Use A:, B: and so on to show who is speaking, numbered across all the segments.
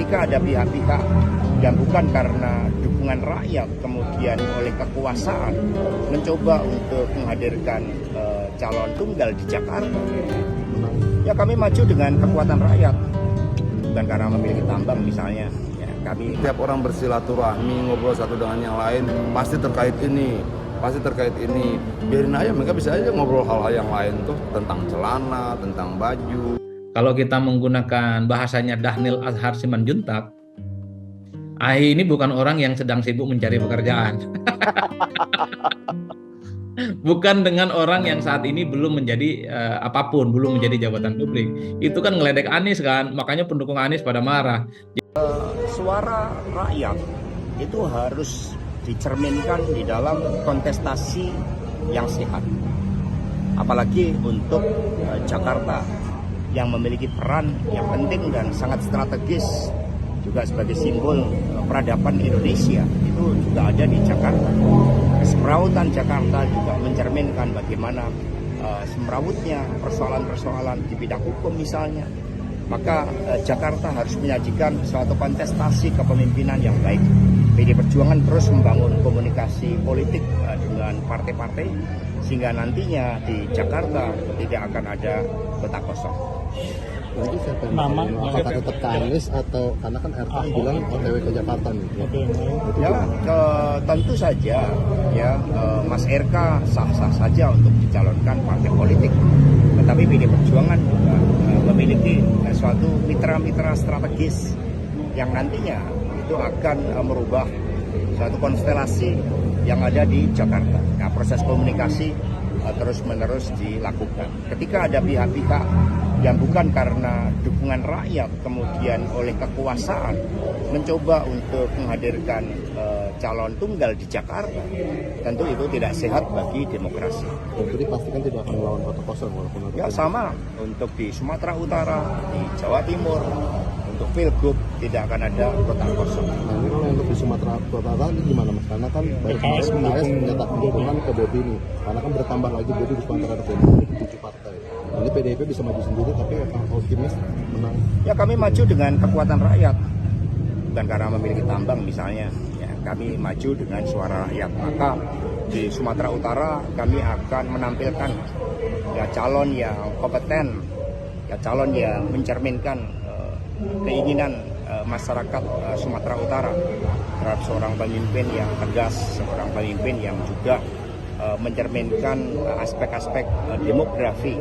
A: ketika ada pihak-pihak yang bukan karena dukungan rakyat kemudian oleh kekuasaan mencoba untuk menghadirkan calon tunggal di Jakarta, ya kami maju dengan kekuatan rakyat, bukan karena memiliki tambang misalnya. Ya, kami
B: Setiap orang bersilaturahmi, ngobrol satu dengan yang lain, pasti terkait ini. Biarin aja, mereka bisa aja ngobrol hal-hal yang lain tuh, tentang celana, tentang baju.
C: Kalau kita menggunakan bahasanya Dhanil Azhar Simanjuntak, Ahy ini bukan orang yang sedang sibuk mencari pekerjaan. Bukan dengan orang yang saat ini belum menjadi apapun, belum menjadi jabatan publik. Itu kan ngeledek Anies kan, makanya pendukung Anies pada marah.
A: suara rakyat itu harus dicerminkan di dalam kontestasi yang sehat. Apalagi untuk Jakarta yang memiliki peran yang penting dan sangat strategis juga sebagai simbol peradaban Indonesia, itu juga ada di Jakarta. Kesemrawutan Jakarta juga mencerminkan bagaimana semrawutnya persoalan-persoalan di bidang hukum misalnya. Maka Jakarta harus menyajikan suatu kontestasi kepemimpinan yang baik. PD Perjuangan terus membangun komunikasi politik dengan partai-partai sehingga nantinya di Jakarta tidak akan ada kota kosong.
D: Nanti siapa yang apakah tetap ke Anies atau karena kan RK bilang OTW ke Jakarta nih.
A: Ya, tentu saja ya Mas RK sah-sah saja untuk dicalonkan partai politik. Tetapi PD Perjuangan juga memiliki suatu mitra-mitra strategis yang nantinya itu akan merubah suatu konstelasi yang ada di Jakarta. Nah, proses komunikasi terus-menerus dilakukan. Ketika ada pihak-pihak yang bukan karena dukungan rakyat kemudian oleh kekuasaan mencoba untuk menghadirkan calon tunggal di Jakarta, tentu itu tidak sehat bagi demokrasi.
D: Jadi pastikan tidak akan melawan kota kosong walaupun
A: Ya sama untuk di Sumatera Utara, di Jawa Timur, untuk Pilgub tidak akan ada kota kosong.
D: Nah, ini kalau untuk di Sumatera Utara ini gimana Mas? Karena kan PKS menyatakan dukungan ke Bobi nih. Karena kan bertambah lagi Bobi di Sumatera Utara 7 partai. Ini PDIP bisa maju sendiri tapi akan optimis menang.
A: Ya kami maju dengan kekuatan rakyat, bukan karena memiliki tambang misalnya. Ya, kami maju dengan suara rakyat. Maka di Sumatera Utara kami akan menampilkan ya calon yang kompeten, ya calon yang mencerminkan keinginan masyarakat Sumatera Utara terhadap seorang pemimpin yang tegas, seorang pemimpin yang juga mencerminkan aspek-aspek demografi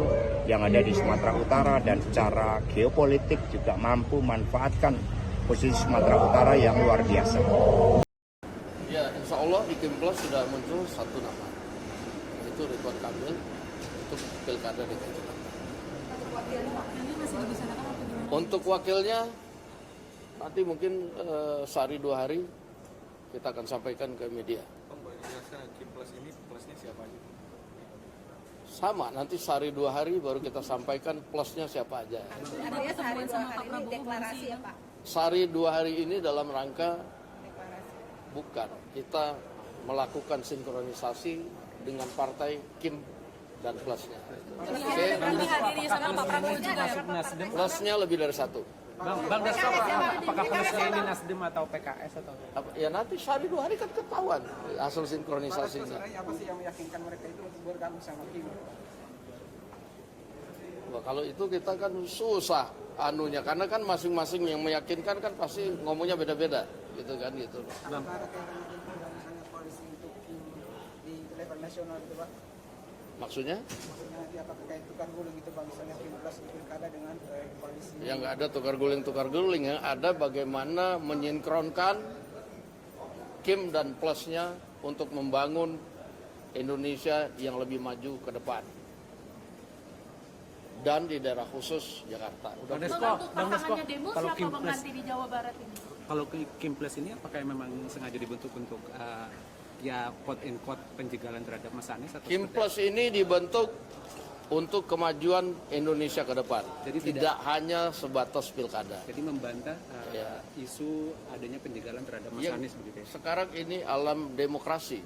A: yang ada di Sumatera Utara dan secara geopolitik juga mampu manfaatkan posisi Sumatera Utara yang luar biasa.
E: Ya, insya Allah di Kimplos sudah muncul satu nama, yaitu Ridwan Kamil untuk Pilkada DKI Jakarta. Untuk wakilnya nanti mungkin sehari 2 hari kita akan sampaikan ke media.
B: Kimplos ini plusnya siapa aja?
E: Sama, nanti sehari 2 hari baru kita sampaikan plusnya siapa aja.
F: Artinya sehari 2 hari ini deklarasi ya Pak?
E: Sehari 2 hari ini dalam rangka bukan, kita melakukan sinkronisasi dengan partai Kim dan plusnya.
F: Dihadiri sama Pak Prabowo juga ya Pak?
E: Plusnya lebih dari 1.
G: Bang Dasko, apakah plusnya ini Nasdem atau PKS atau?
E: Ya nanti sehari 2 hari kan ketahuan hasil sinkronisasinya.
G: Apa sih yang meyakinkan mereka itu untuk bergabung sama Kim?
E: Wah, kalau itu kita kan susah anunya, karena kan masing-masing yang meyakinkan kan pasti ngomongnya beda-beda, gitu kan gitu. Maksudnya? Ya nggak ada tukar guling ya, ada bagaimana menyinkronkan Kim dan plusnya untuk membangun Indonesia yang lebih maju ke depan dan di daerah khusus Jakarta.
F: Bang, untuk pasangannya demo
G: kalau
F: siapa Bang nanti di Jawa Barat ini?
G: Kalau Kimples ini apakah memang sengaja dibentuk untuk ya quote and quote penjagalan terhadap Mas Anies atau
E: Kimples ini dibentuk untuk kemajuan Indonesia ke depan.
G: Jadi
E: tidak hanya sebatas pilkada.
G: jadi membantah
E: Ya.
G: isu adanya penjagalan terhadap Mas
E: Ya,
G: Anies begitu ya?
E: sekarang ini alam demokrasi.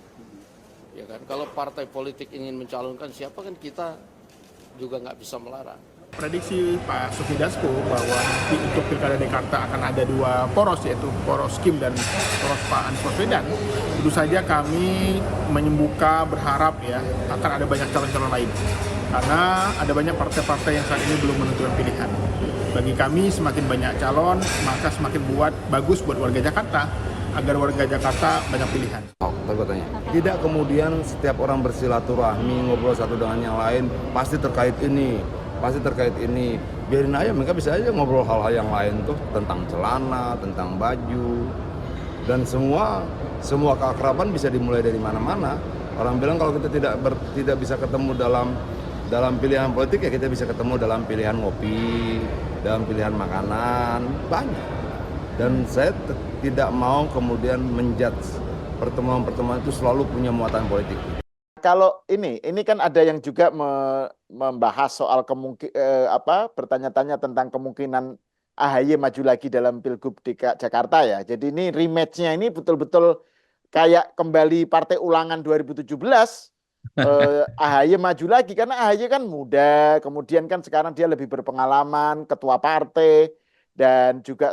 E: Ya kan, kalau partai politik ingin mencalonkan siapa kan kita juga nggak bisa melarang.
H: Prediksi Pak Sufi Dasko bahwa nanti untuk Pilkada Jakarta akan ada dua poros, yaitu poros Kim dan poros Pak Anies Baswedan. Tentu saja kami membuka berharap ya akan ada banyak calon-calon lain. Karena ada banyak partai-partai yang saat ini belum menentukan pilihan. Bagi kami semakin banyak calon, maka semakin bagus buat warga Jakarta, agar warga Jakarta banyak pilihan.
B: Tidak kemudian setiap orang bersilaturahmi, ngobrol satu dengan yang lain, pasti terkait ini. Biarin aja, mereka bisa aja ngobrol hal-hal yang lain tuh, tentang celana, tentang baju, dan semua keakraban bisa dimulai dari mana-mana. Orang bilang kalau kita tidak bisa ketemu dalam pilihan politik, ya kita bisa ketemu dalam pilihan ngopi, dalam pilihan makanan, banyak. Dan saya tidak mau kemudian menjudge pertemuan-pertemuan itu selalu punya muatan politik.
I: Kalau ini kan ada yang juga membahas soal bertanya-tanya tentang kemungkinan AHY maju lagi dalam Pilgub DKI Jakarta ya. Jadi ini rematch-nya ini betul-betul kayak kembali partai ulangan 2017. AHY maju lagi karena AHY kan muda, kemudian kan sekarang dia lebih berpengalaman, ketua partai, dan juga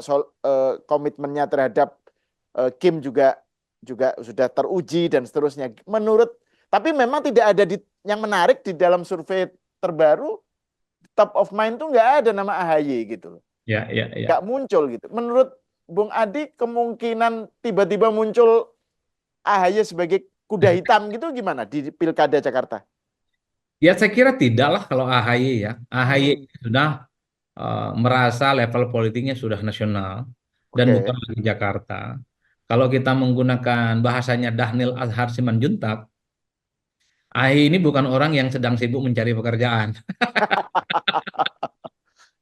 I: komitmennya terhadap Kim juga sudah teruji dan seterusnya. Tapi memang tidak ada yang menarik di dalam survei terbaru, top of mind tuh nggak ada nama AHY gitu.
C: Ya.
I: Nggak muncul gitu. Menurut Bung Adi, kemungkinan tiba-tiba muncul AHY sebagai kuda hitam gitu gimana di Pilkada Jakarta?
C: Ya saya kira tidak lah kalau AHY ya. AHY sudah merasa level politiknya sudah nasional dan bukan lagi Jakarta. Kalau kita menggunakan bahasanya Dhanil Azhar Simanjuntak, AHY ini bukan orang yang sedang sibuk mencari pekerjaan.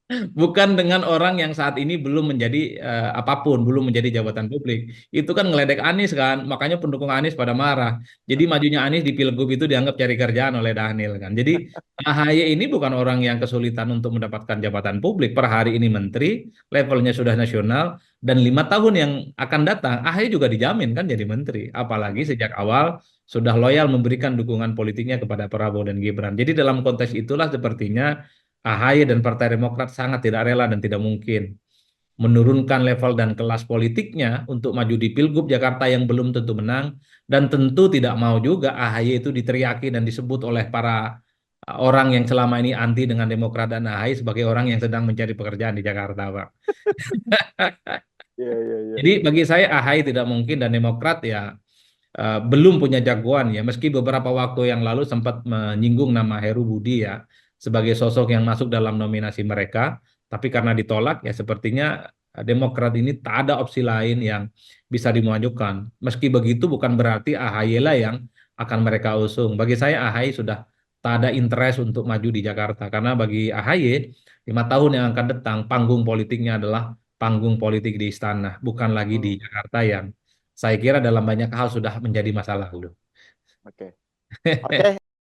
C: Bukan dengan orang yang saat ini belum menjadi apapun, belum menjadi jabatan publik. Itu kan ngeledek Anies kan, makanya pendukung Anies pada marah. Jadi majunya Anies di Pilgub itu dianggap cari kerjaan oleh Dhanil kan. Jadi AHY ini bukan orang yang kesulitan untuk mendapatkan jabatan publik. Per hari ini menteri, levelnya sudah nasional, dan 5 tahun yang akan datang, AHY juga dijamin kan jadi menteri. Apalagi sejak awal sudah loyal memberikan dukungan politiknya kepada Prabowo dan Gibran. Jadi dalam konteks itulah sepertinya AHY dan Partai Demokrat sangat tidak rela dan tidak mungkin menurunkan level dan kelas politiknya untuk maju di Pilgub Jakarta yang belum tentu menang, dan tentu tidak mau juga AHY itu diteriaki dan disebut oleh para orang yang selama ini anti dengan Demokrat dan AHY sebagai orang yang sedang mencari pekerjaan di Jakarta, Pak. Jadi bagi saya AHY tidak mungkin, dan Demokrat ya belum punya jagoan ya, meski beberapa waktu yang lalu sempat menyinggung nama Heru Budi ya sebagai sosok yang masuk dalam nominasi mereka, tapi karena ditolak ya sepertinya Demokrat ini tak ada opsi lain yang bisa dimajukan. Meski begitu bukan berarti AHY lah yang akan mereka usung. Bagi saya AHY sudah tak ada interest untuk maju di Jakarta, karena bagi AHY 5 tahun yang akan datang panggung politiknya adalah panggung politik di istana, bukan lagi di Jakarta yang saya kira dalam banyak hal sudah menjadi masa lalu.
I: Oke.